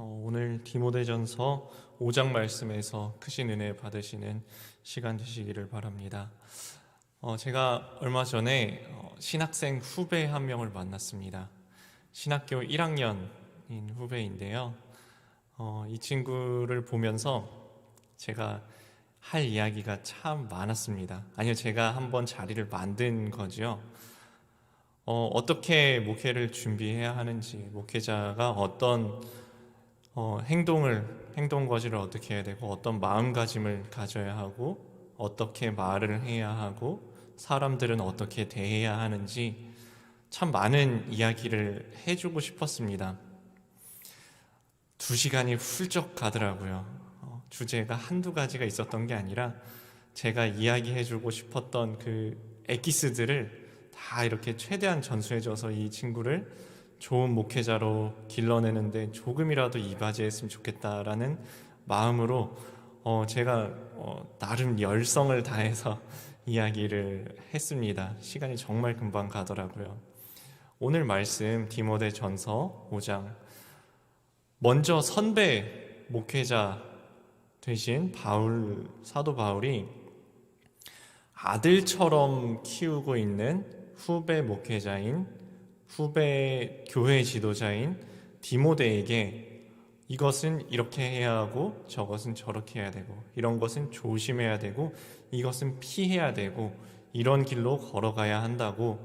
오늘 디모데전서 5장 말씀에서 크신 은혜 받으시는 시간 되시기를 바랍니다. 제가 얼마 전에 신학생 후배 한 명을 만났습니다. 신학교 1학년인 후배인데요. 이 친구를 보면서 제가 할 이야기가 참 많았습니다. 아니요, 제가 한번 자리를 만든 거죠. 어떻게 목회를 준비해야 하는지, 목회자가 어떤 행동 거지를 어떻게 해야 되고, 어떤 마음가짐을 가져야 하고, 어떻게 말을 해야 하고, 사람들은 어떻게 대해야 하는지 참 많은 이야기를 해주고 싶었습니다. 2시간이 훌쩍 가더라고요. 주제가 한두 가지가 있었던 게 아니라 제가 이야기해주고 싶었던 그 엑기스들을 다 이렇게 최대한 전수해줘서 이 친구를 좋은 목회자로 길러내는데 조금이라도 이바지했으면 좋겠다라는 마음으로 제가 나름 열성을 다해서 이야기를 했습니다. 시간이 정말 금방 가더라고요. 오늘 말씀 디모데전서 5장, 먼저 선배 목회자 되신 사도 바울이 아들처럼 키우고 있는 후배 목회자인, 후배 교회 지도자인 디모데에게 이것은 이렇게 해야 하고 저것은 저렇게 해야 되고, 이런 것은 조심해야 되고 이것은 피해야 되고, 이런 길로 걸어가야 한다고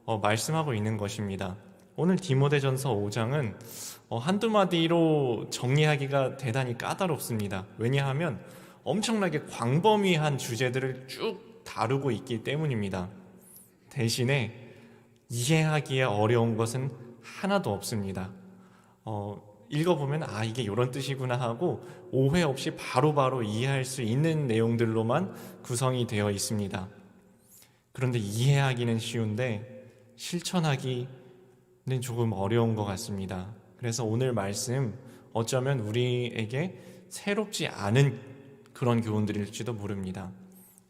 말씀하고 있는 것입니다. 오늘 디모데전서 5장은 한두 마디로 정리하기가 대단히 까다롭습니다. 왜냐하면 엄청나게 광범위한 주제들을 쭉 다루고 있기 때문입니다. 대신에 이해하기에 어려운 것은 하나도 없습니다. 읽어보면 이게 이런 뜻이구나 하고 오해 없이 바로바로 이해할 수 있는 내용들로만 구성이 되어 있습니다. 그런데 이해하기는 쉬운데 실천하기는 조금 어려운 것 같습니다. 그래서 오늘 말씀 어쩌면 우리에게 새롭지 않은 그런 교훈들일지도 모릅니다.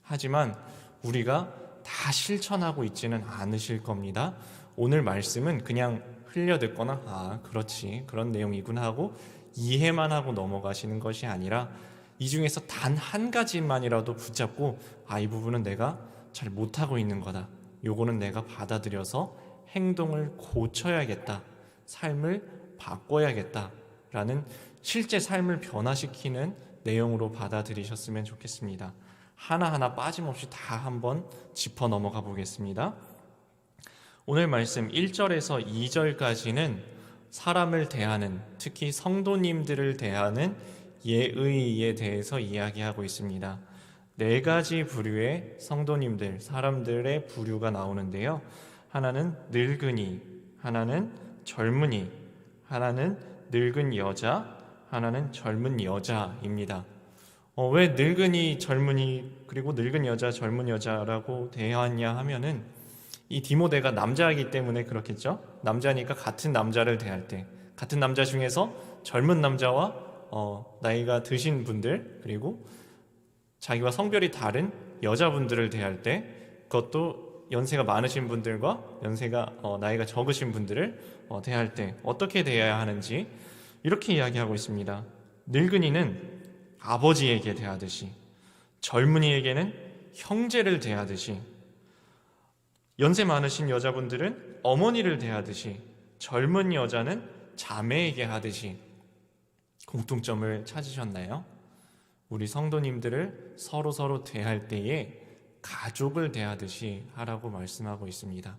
하지만 우리가 다 실천하고 있지는 않으실 겁니다. 오늘 말씀은 그냥 흘려듣거나 그렇지, 그런 내용이구나 하고 이해만 하고 넘어가시는 것이 아니라 이 중에서 단 한 가지만이라도 붙잡고 이 부분은 내가 잘 못하고 있는 거다, 요거는 내가 받아들여서 행동을 고쳐야겠다, 삶을 바꿔야겠다 라는 실제 삶을 변화시키는 내용으로 받아들이셨으면 좋겠습니다. 하나하나 빠짐없이 다 한번 짚어 넘어가 보겠습니다. 오늘 말씀 1절에서 2절까지는 사람을 대하는, 특히 성도님들을 대하는 예의에 대해서 이야기하고 있습니다. 4가지 부류의 성도님들, 사람들의 부류가 나오는데요. 하나는 늙은이, 하나는 젊은이, 하나는 늙은 여자, 하나는 젊은 여자입니다. 왜 늙은이, 젊은이, 그리고 늙은 여자, 젊은 여자라고 대하냐 하면은 이 디모데가 남자이기 때문에 그렇겠죠. 남자니까 같은 남자를 대할 때, 같은 남자 중에서 젊은 남자와 나이가 드신 분들, 그리고 자기와 성별이 다른 여자분들을 대할 때, 그것도 연세가 많으신 분들과 나이가 적으신 분들을 대할 때 어떻게 대해야 하는지 이렇게 이야기하고 있습니다. 늙은이는 아버지에게 대하듯이, 젊은이에게는 형제를 대하듯이, 연세 많으신 여자분들은 어머니를 대하듯이, 젊은 여자는 자매에게 하듯이. 공통점을 찾으셨나요? 우리 성도님들을 서로 대할 때에 가족을 대하듯이 하라고 말씀하고 있습니다.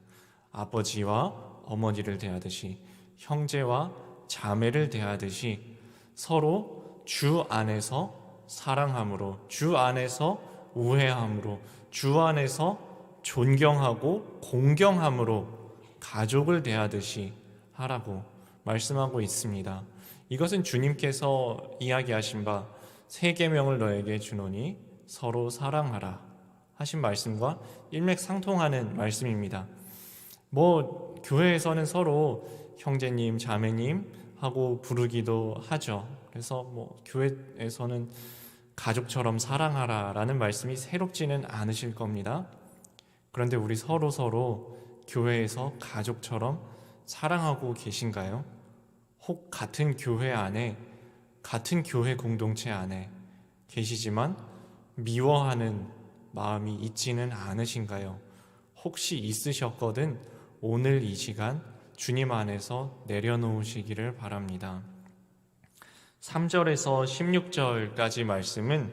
아버지와 어머니를 대하듯이, 형제와 자매를 대하듯이 서로 주 안에서 사랑함으로, 주 안에서 우애함으로, 주 안에서 존경하고 공경함으로 가족을 대하듯이 하라고 말씀하고 있습니다. 이것은 주님께서 이야기하신 바 3계명을 너에게 주노니 서로 사랑하라 하신 말씀과 일맥상통하는 말씀입니다. 교회에서는 서로 형제님, 자매님 하고 부르기도 하죠. 그래서 교회에서는 가족처럼 사랑하라 라는 말씀이 새롭지는 않으실 겁니다. 그런데 우리 서로 교회에서 가족처럼 사랑하고 계신가요? 혹 같은 교회 안에 같은 교회 공동체 안에 계시지만 미워하는 마음이 있지는 않으신가요? 혹시 있으셨거든 오늘 이 시간 주님 안에서 내려놓으시기를 바랍니다. 3절에서 16절까지 말씀은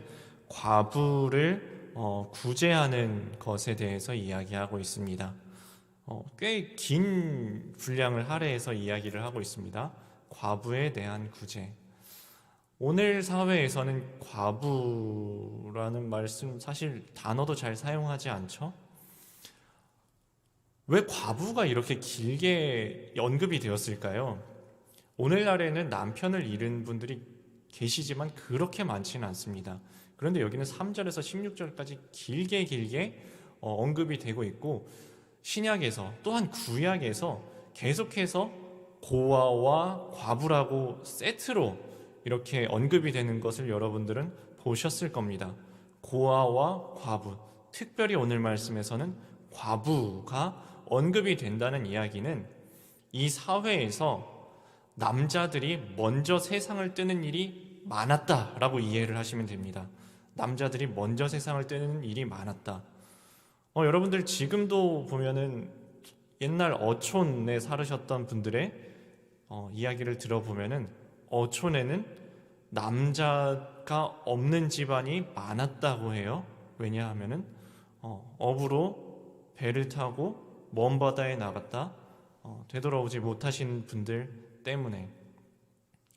과부를 구제하는 것에 대해서 이야기하고 있습니다. 꽤 긴 분량을 할애해서 이야기를 하고 있습니다. 과부에 대한 구제. 오늘 사회에서는 과부라는 말씀 사실 단어도 잘 사용하지 않죠? 왜 과부가 이렇게 길게 언급이 되었을까요? 오늘날에는 남편을 잃은 분들이 계시지만 그렇게 많지는 않습니다. 그런데 여기는 3절에서 16절까지 길게 언급이 되고 있고, 신약에서 또한 구약에서 계속해서 고아와 과부라고 세트로 이렇게 언급이 되는 것을 여러분들은 보셨을 겁니다. 고아와 과부, 특별히 오늘 말씀에서는 과부가 언급이 된다는 이야기는 이 사회에서 남자들이 먼저 세상을 뜨는 일이 많았다라고 이해를 하시면 됩니다. 남자들이 먼저 세상을 뜨는 일이 많았다. 여러분들 지금도 보면은 옛날 어촌에 살으셨던 분들의 이야기를 들어보면은 어촌에는 남자가 없는 집안이 많았다고 해요. 왜냐하면은 어부로 배를 타고 먼 바다에 나갔다 되돌아오지 못하신 분들 때문에,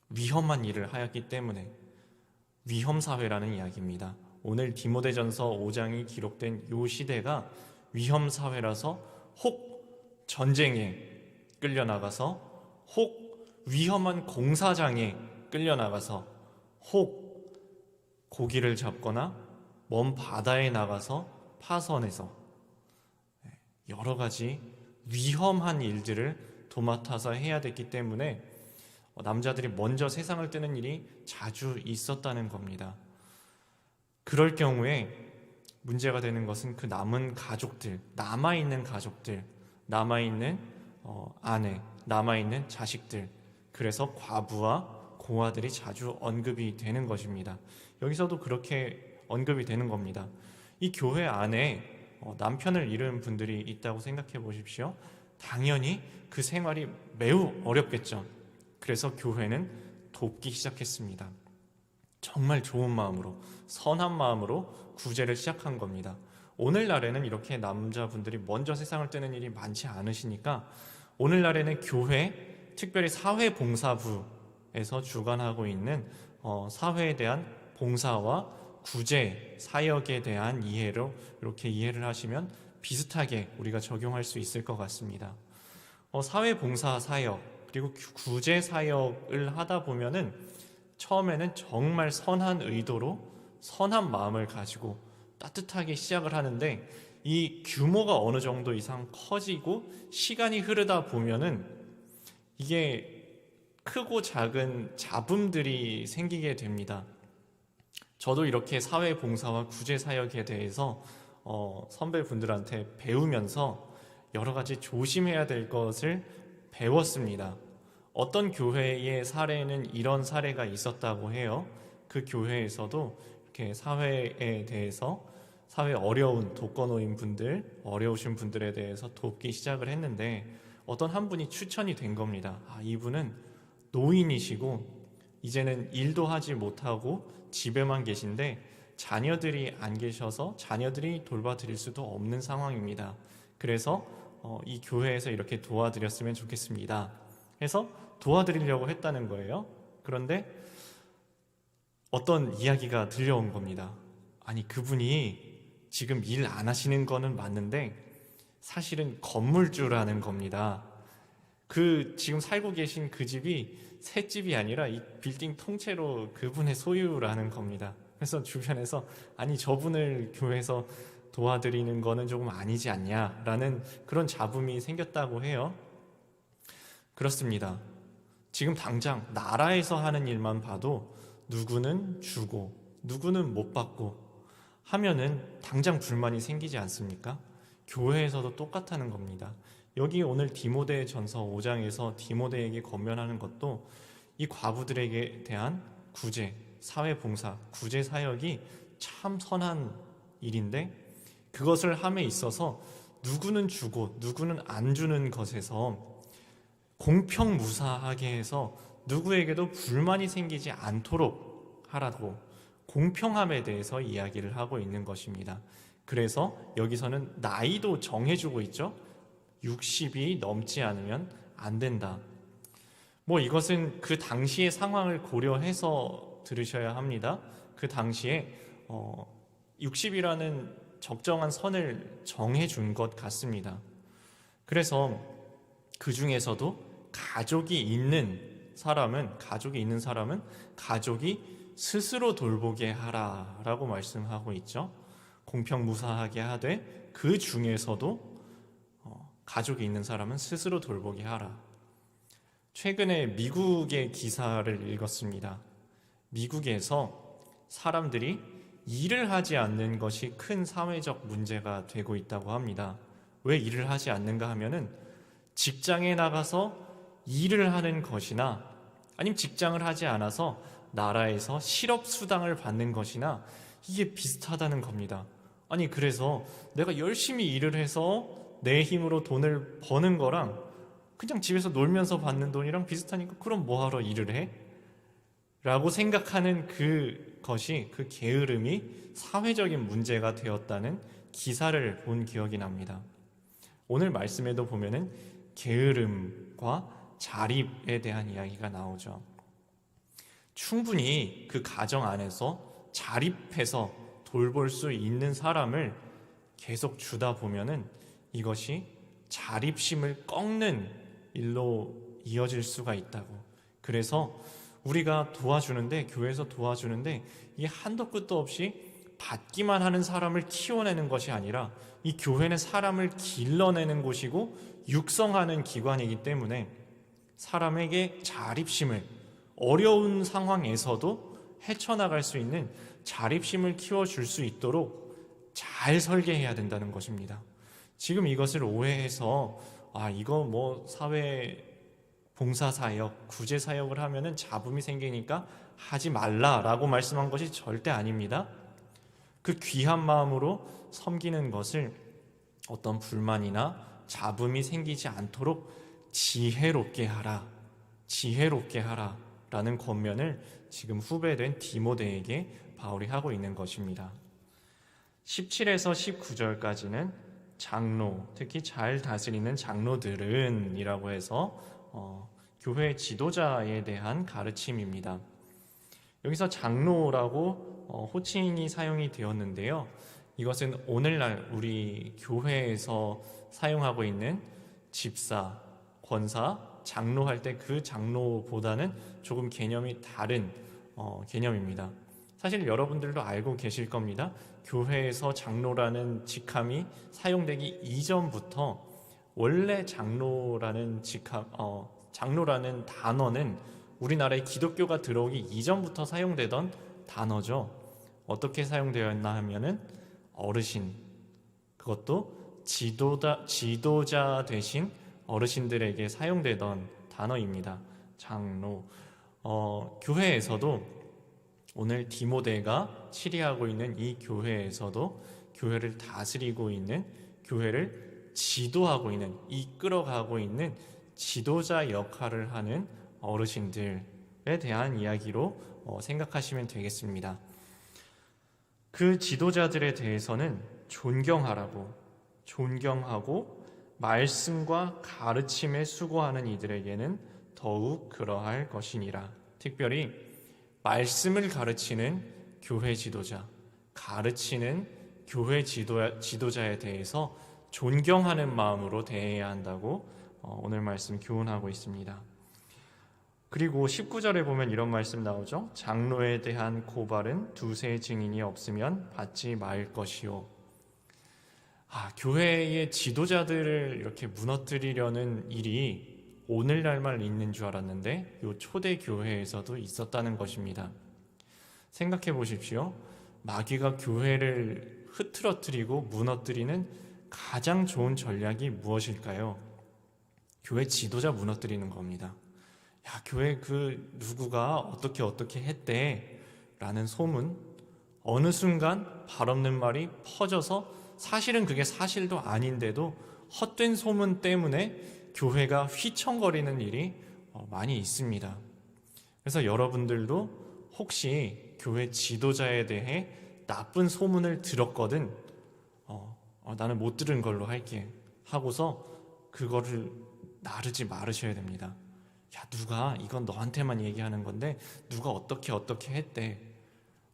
위험한 일을 하였기 때문에 위험사회라는 이야기입니다. 오늘 디모데전서 5장이 기록된 이 시대가 위험사회라서 혹 전쟁에 끌려나가서, 혹 위험한 공사장에 끌려나가서, 혹 고기를 잡거나 먼 바다에 나가서 파선해서 여러 가지 위험한 일들을 도맡아서 해야 됐기 때문에 남자들이 먼저 세상을 뜨는 일이 자주 있었다는 겁니다. 그럴 경우에 문제가 되는 것은 그 남은 가족들, 남아있는 가족들, 남아있는 아내, 남아있는 자식들, 그래서 과부와 고아들이 자주 언급이 되는 것입니다. 여기서도 그렇게 언급이 되는 겁니다. 이 교회 안에 남편을 잃은 분들이 있다고 생각해 보십시오. 당연히 그 생활이 매우 어렵겠죠. 그래서 교회는 돕기 시작했습니다. 정말 좋은 마음으로, 선한 마음으로 구제를 시작한 겁니다. 오늘날에는 이렇게 남자분들이 먼저 세상을 뜨는 일이 많지 않으시니까 오늘날에는 교회, 특별히 사회봉사부에서 주관하고 있는 사회에 대한 봉사와 구제, 사역에 대한 이해로 이렇게 이해를 하시면 비슷하게 우리가 적용할 수 있을 것 같습니다. 사회봉사 사역 그리고 구제 사역을 하다 보면은 처음에는 정말 선한 의도로 선한 마음을 가지고 따뜻하게 시작을 하는데, 이 규모가 어느 정도 이상 커지고 시간이 흐르다 보면은 이게 크고 작은 잡음들이 생기게 됩니다. 저도 이렇게 사회봉사와 구제 사역에 대해서 선배분들한테 배우면서 여러 가지 조심해야 될 것을 배웠습니다. 어떤 교회의 사례는 이런 사례가 있었다고 해요. 그 교회에서도 이렇게 사회에 대해서, 사회 어려운 독거노인 분들, 어려우신 분들에 대해서 돕기 시작을 했는데 어떤 한 분이 추천이 된 겁니다. 이분은 노인이시고 이제는 일도 하지 못하고 집에만 계신데 자녀들이 안 계셔서 자녀들이 돌봐드릴 수도 없는 상황입니다. 그래서 이 교회에서 이렇게 도와드렸으면 좋겠습니다. 해서 도와드리려고 했다는 거예요. 그런데 어떤 이야기가 들려온 겁니다. 아니, 그분이 지금 일 안 하시는 거는 맞는데 사실은 건물주라는 겁니다. 지금 살고 계신 그 집이 새 집이 아니라 이 빌딩 통째로 그분의 소유라는 겁니다. 그래서 주변에서 아니, 저분을 교회에서 도와드리는 거는 조금 아니지 않냐라는 그런 잡음이 생겼다고 해요. 그렇습니다. 지금 당장 나라에서 하는 일만 봐도 누구는 주고 누구는 못 받고 하면은 당장 불만이 생기지 않습니까? 교회에서도 똑같다는 겁니다. 여기 오늘 디모데 전서 5장에서 디모데에게 권면하는 것도 이 과부들에게 대한 구제, 사회봉사, 구제 사역이 참 선한 일인데 그것을 함에 있어서 누구는 주고 누구는 안 주는 것에서 공평무사하게 해서 누구에게도 불만이 생기지 않도록 하라고 공평함에 대해서 이야기를 하고 있는 것입니다. 그래서 여기서는 나이도 정해주고 있죠. 60이 넘지 않으면 안 된다. 이것은 그 당시의 상황을 고려해서 들으셔야 합니다. 그 당시에 60이라는 적정한 선을 정해준 것 같습니다. 그래서 그 중에서도 가족이 있는 사람은 가족이 스스로 돌보게 하라라고 말씀하고 있죠. 공평무사하게 하되 그 중에서도 가족이 있는 사람은 스스로 돌보게 하라. 최근에 미국의 기사를 읽었습니다. 미국에서 사람들이 일을 하지 않는 것이 큰 사회적 문제가 되고 있다고 합니다. 왜 일을 하지 않는가 하면은 직장에 나가서 일을 하는 것이나 아니면 직장을 하지 않아서 나라에서 실업수당을 받는 것이나 이게 비슷하다는 겁니다. 아니 그래서 내가 열심히 일을 해서 내 힘으로 돈을 버는 거랑 그냥 집에서 놀면서 받는 돈이랑 비슷하니까 그럼 뭐하러 일을 해? 라고 생각하는 그것이 그 게으름이 사회적인 문제가 되었다는 기사를 본 기억이 납니다. 오늘 말씀에도 보면은 게으름과 자립에 대한 이야기가 나오죠. 충분히 그 가정 안에서 자립해서 돌볼 수 있는 사람을 계속 주다 보면은 이것이 자립심을 꺾는 일로 이어질 수가 있다고. 그래서 우리가 도와주는데, 교회에서 도와주는데 이게 한도 끝도 없이 받기만 하는 사람을 키워내는 것이 아니라 이 교회는 사람을 길러내는 곳이고 육성하는 기관이기 때문에 사람에게 자립심을, 어려운 상황에서도 헤쳐나갈 수 있는 자립심을 키워줄 수 있도록 잘 설계해야 된다는 것입니다. 지금 이것을 오해해서 이거 사회 봉사사역, 구제사역을 하면은 잡음이 생기니까 하지 말라라고 말씀한 것이 절대 아닙니다. 그 귀한 마음으로 섬기는 것을 어떤 불만이나 잡음이 생기지 않도록 지혜롭게 하라 라는 권면을 지금 후배된 디모데에게 바울이 하고 있는 것입니다. 17에서 19절까지는 장로, 특히 잘 다스리는 장로들은 이라고 해서 교회 지도자에 대한 가르침입니다. 여기서 장로라고 호칭이 사용이 되었는데요. 이것은 오늘날 우리 교회에서 사용하고 있는 집사, 권사, 장로할 때 그 장로보다는 조금 개념이 다른 개념입니다. 사실 여러분들도 알고 계실 겁니다. 교회에서 장로라는 직함이 사용되기 이전부터 원래 장로라는 장로라는 단어는 우리나라에 기독교가 들어오기 이전부터 사용되던 단어죠. 어떻게 사용되었나 하면은 어르신, 그것도 지도자 되신 어르신들에게 사용되던 단어입니다. 장로. 교회에서도 오늘 디모데가 치리하고 있는 이 교회에서도 교회를 다스리고 있는, 교회를 지도하고 있는, 이끌어가고 있는 지도자 역할을 하는 어르신들에 대한 이야기로 생각하시면 되겠습니다. 그 지도자들에 대해서는 존경하고 말씀과 가르침에 수고하는 이들에게는 더욱 그러할 것이니라. 특별히 말씀을 가르치는 교회 지도자, 가르치는 교회 지도자에 대해서 존경하는 마음으로 대해야 한다고 오늘 말씀 교훈하고 있습니다. 그리고 19절에 보면 이런 말씀 나오죠. 장로에 대한 고발은 두세 증인이 없으면 받지 말 것이요. 교회의 지도자들을 이렇게 무너뜨리려는 일이 오늘날만 있는 줄 알았는데 이 초대 교회에서도 있었다는 것입니다. 생각해 보십시오. 마귀가 교회를 흐트러뜨리고 무너뜨리는 가장 좋은 전략이 무엇일까요? 교회 지도자 무너뜨리는 겁니다. 야, 교회 그 누구가 어떻게 했대 라는 소문, 어느 순간 발 없는 말이 퍼져서 사실은 그게 사실도 아닌데도 헛된 소문 때문에 교회가 휘청거리는 일이 많이 있습니다. 그래서 여러분들도 혹시 교회 지도자에 대해 나쁜 소문을 들었거든, 나는 못 들은 걸로 할게 하고서 그거를 나르지 말으셔야 됩니다. 야, 누가 이건 너한테만 얘기하는 건데 누가 어떻게 했대,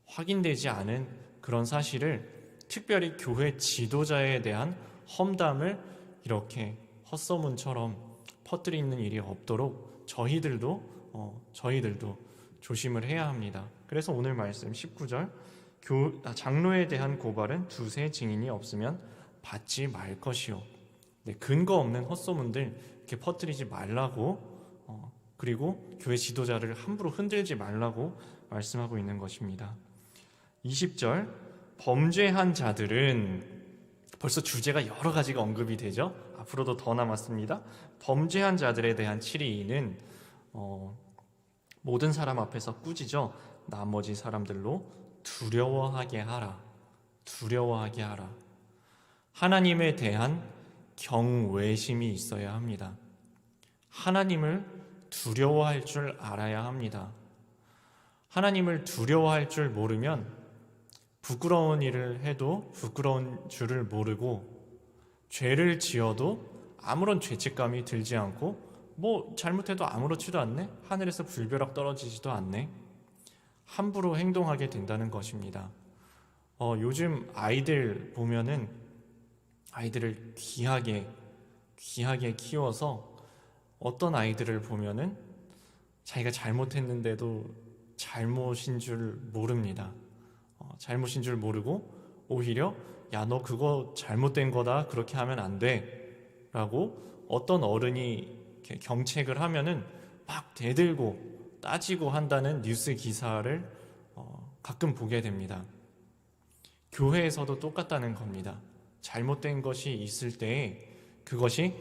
확인되지 않은 그런 사실을, 특별히 교회 지도자에 대한 험담을 이렇게 헛소문처럼 퍼뜨리는 일이 없도록 저희들도 조심을 해야 합니다. 그래서 오늘 말씀 19절, 장로에 대한 고발은 두세 증인이 없으면 받지 말 것이요. 네, 근거 없는 헛소문들 이렇게 퍼뜨리지 말라고, 그리고 교회 지도자를 함부로 흔들지 말라고 말씀하고 있는 것입니다. 20절, 범죄한 자들은, 벌써 주제가 여러 가지가 언급이 되죠. 앞으로도 더 남았습니다. 범죄한 자들에 대한 칠의는 모든 사람 앞에서 꾸짖어 나머지 사람들로 두려워하게 하라. 하나님에 대한 경외심이 있어야 합니다. 하나님을 두려워할 줄 알아야 합니다. 하나님을 두려워할 줄 모르면 부끄러운 일을 해도 부끄러운 줄을 모르고, 죄를 지어도 아무런 죄책감이 들지 않고, 뭐 잘못해도 아무렇지도 않네, 하늘에서 불벼락 떨어지지도 않네, 함부로 행동하게 된다는 것입니다. 요즘 아이들 보면은, 아이들을 귀하게 키워서 어떤 아이들을 보면은 자기가 잘못했는데도 잘못인 줄 모릅니다. 잘못인 줄 모르고 오히려 야, 너 그거 잘못된 거다, 그렇게 하면 안 돼 라고 어떤 어른이 경책을 하면은 막 대들고 따지고 한다는 뉴스 기사를 가끔 보게 됩니다. 교회에서도 똑같다는 겁니다. 잘못된 것이 있을 때 그것이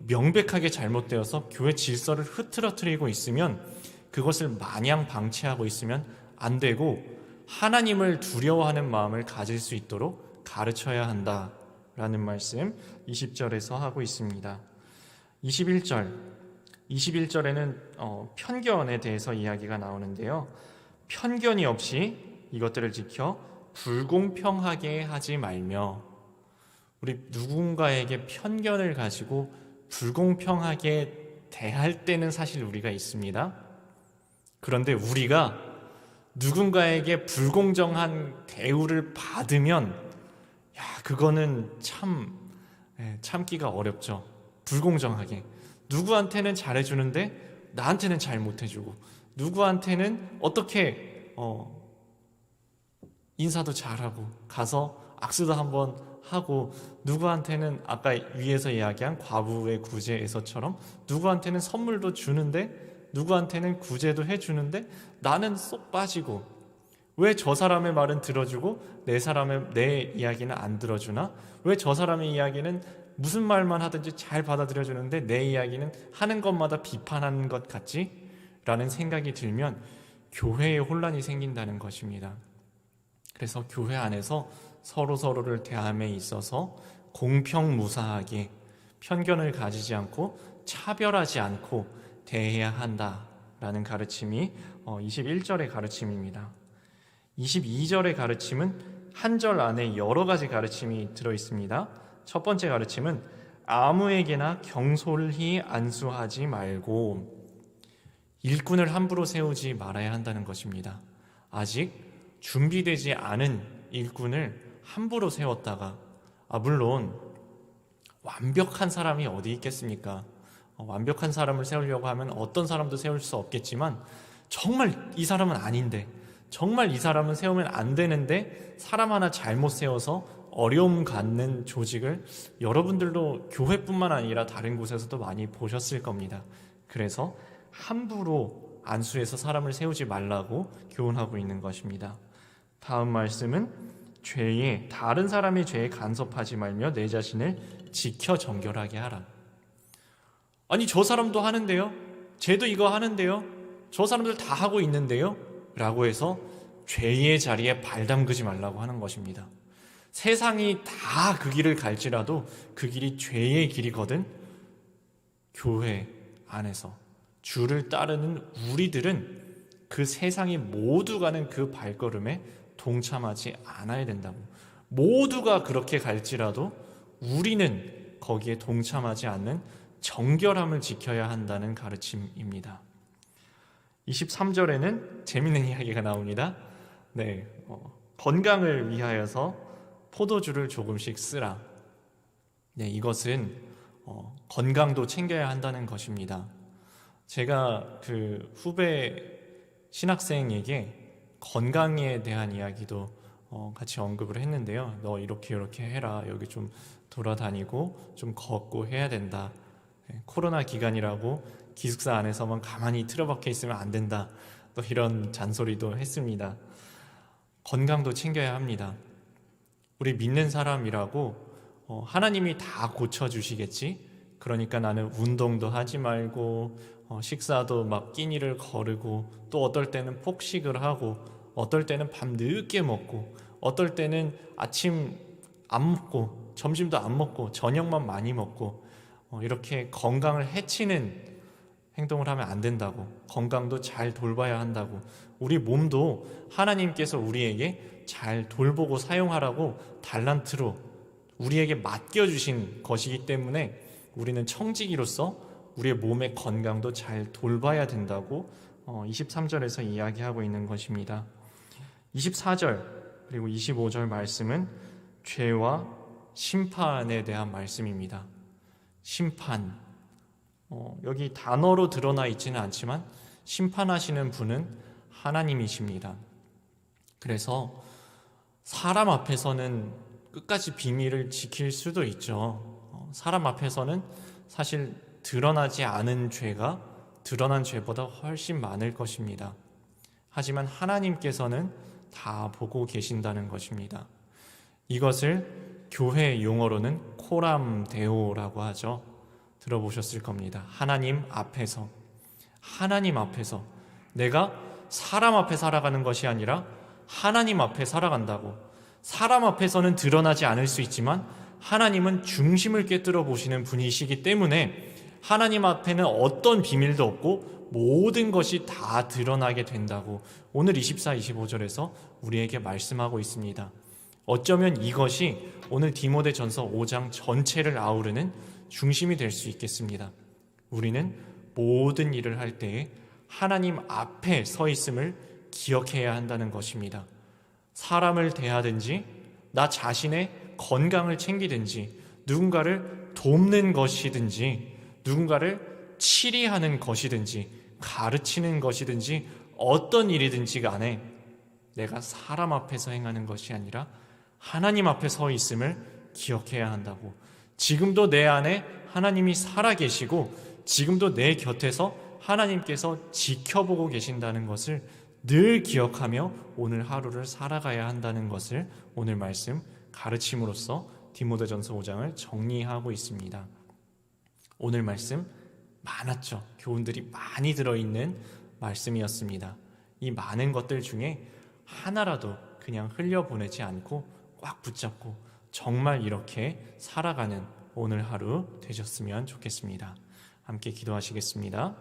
명백하게 잘못되어서 교회 질서를 흐트러뜨리고 있으면 그것을 마냥 방치하고 있으면 안 되고, 하나님을 두려워하는 마음을 가질 수 있도록 가르쳐야 한다라는 말씀 20절에서 하고 있습니다. 21절에는 편견에 대해서 이야기가 나오는데요. 편견이 없이 이것들을 지켜 불공평하게 하지 말며, 우리 누군가에게 편견을 가지고 불공평하게 대할 때는 사실 우리가 있습니다. 그런데 우리가 누군가에게 불공정한 대우를 받으면, 그거는 참기가 어렵죠. 불공정하게 누구한테는 잘해주는데 나한테는 잘 못해주고, 누구한테는 어떻게 인사도 잘하고 가서 악수도 한번 하고, 누구한테는 아까 위에서 이야기한 과부의 구제에서처럼 누구한테는 선물도 주는데 누구한테는 구제도 해주는데 나는 쏙 빠지고, 왜 저 사람의 말은 들어주고 내 이야기는 안 들어주나? 왜 저 사람의 이야기는 무슨 말만 하든지 잘 받아들여주는데 내 이야기는 하는 것마다 비판하는 것 같지? 라는 생각이 들면 교회에 혼란이 생긴다는 것입니다. 그래서 교회 안에서 서로를 대함에 있어서 공평무사하게 편견을 가지지 않고 차별하지 않고 대해야 한다라는 가르침이 21절의 가르침입니다. 22절의 가르침은 한 절 안에 여러 가지 가르침이 들어있습니다. 첫 번째 가르침은 아무에게나 경솔히 안수하지 말고, 일꾼을 함부로 세우지 말아야 한다는 것입니다. 아직 준비되지 않은 일꾼을 함부로 세웠다가, 물론 완벽한 사람이 어디 있겠습니까? 완벽한 사람을 세우려고 하면 어떤 사람도 세울 수 없겠지만, 정말 이 사람은 아닌데, 정말 이 사람은 세우면 안 되는데 사람 하나 잘못 세워서 어려움 갖는 조직을 여러분들도 교회뿐만 아니라 다른 곳에서도 많이 보셨을 겁니다. 그래서 함부로 안수해서 사람을 세우지 말라고 교훈하고 있는 것입니다. 다음 말씀은 다른 사람의 죄에 간섭하지 말며 내 자신을 지켜 정결하게 하라. 아니, 저 사람도 하는데요? 쟤도 이거 하는데요? 저 사람들 다 하고 있는데요? 라고 해서 죄의 자리에 발 담그지 말라고 하는 것입니다. 세상이 다 그 길을 갈지라도 그 길이 죄의 길이거든 교회 안에서 주를 따르는 우리들은 그 세상이 모두 가는 그 발걸음에 동참하지 않아야 된다고. 모두가 그렇게 갈지라도 우리는 거기에 동참하지 않는 정결함을 지켜야 한다는 가르침입니다. 23절에는 재밌는 이야기가 나옵니다. 건강을 위하여서 포도주를 조금씩 쓰라. 이것은 건강도 챙겨야 한다는 것입니다. 제가 그 후배 신학생에게 건강에 대한 이야기도 같이 언급을 했는데요. 너 이렇게 해라. 여기 좀 돌아다니고 좀 걷고 해야 된다. 코로나 기간이라고 기숙사 안에서만 가만히 틀어박혀 있으면 안 된다. 또 이런 잔소리도 했습니다. 건강도 챙겨야 합니다. 우리 믿는 사람이라고 하나님이 다 고쳐주시겠지? 그러니까 나는 운동도 하지 말고 식사도 막 끼니를 거르고 또 어떨 때는 폭식을 하고 어떨 때는 밤 늦게 먹고 어떨 때는 아침 안 먹고 점심도 안 먹고 저녁만 많이 먹고 이렇게 건강을 해치는 행동을 하면 안 된다고. 건강도 잘 돌봐야 한다고. 우리 몸도 하나님께서 우리에게 잘 돌보고 사용하라고 달란트로 우리에게 맡겨주신 것이기 때문에 우리는 청지기로서 우리의 몸의 건강도 잘 돌봐야 된다고 23절에서 이야기하고 있는 것입니다. 24절 그리고 25절 말씀은 죄와 심판에 대한 말씀입니다. 심판, 여기 단어로 드러나 있지는 않지만 심판하시는 분은 하나님이십니다. 그래서 사람 앞에서는 끝까지 비밀을 지킬 수도 있죠. 사람 앞에서는 사실 드러나지 않은 죄가 드러난 죄보다 훨씬 많을 것입니다. 하지만 하나님께서는 다 보고 계신다는 것입니다. 이것을 교회 용어로는 코람데오라고 하죠. 들어보셨을 겁니다. 하나님 앞에서 내가 사람 앞에 살아가는 것이 아니라 하나님 앞에 살아간다고. 사람 앞에서는 드러나지 않을 수 있지만 하나님은 중심을 꿰뚫어 보시는 분이시기 때문에 하나님 앞에는 어떤 비밀도 없고 모든 것이 다 드러나게 된다고 오늘 24, 25절에서 우리에게 말씀하고 있습니다. 어쩌면 이것이 오늘 디모데전서 5장 전체를 아우르는 중심이 될 수 있겠습니다. 우리는 모든 일을 할 때에 하나님 앞에 서 있음을 기억해야 한다는 것입니다. 사람을 대하든지 나 자신의 건강을 챙기든지 누군가를 돕는 것이든지 누군가를 치리하는 것이든지 가르치는 것이든지 어떤 일이든지 간에 내가 사람 앞에서 행하는 것이 아니라 하나님 앞에 서 있음을 기억해야 한다고. 지금도 내 안에 하나님이 살아계시고 지금도 내 곁에서 하나님께서 지켜보고 계신다는 것을 늘 기억하며 오늘 하루를 살아가야 한다는 것을 오늘 말씀 가르침으로써 디모데전서 5장을 정리하고 있습니다. 오늘 말씀 많았죠. 교훈들이 많이 들어있는 말씀이었습니다. 이 많은 것들 중에 하나라도 그냥 흘려보내지 않고 꽉 붙잡고 정말 이렇게 살아가는 오늘 하루 되셨으면 좋겠습니다. 함께 기도하시겠습니다.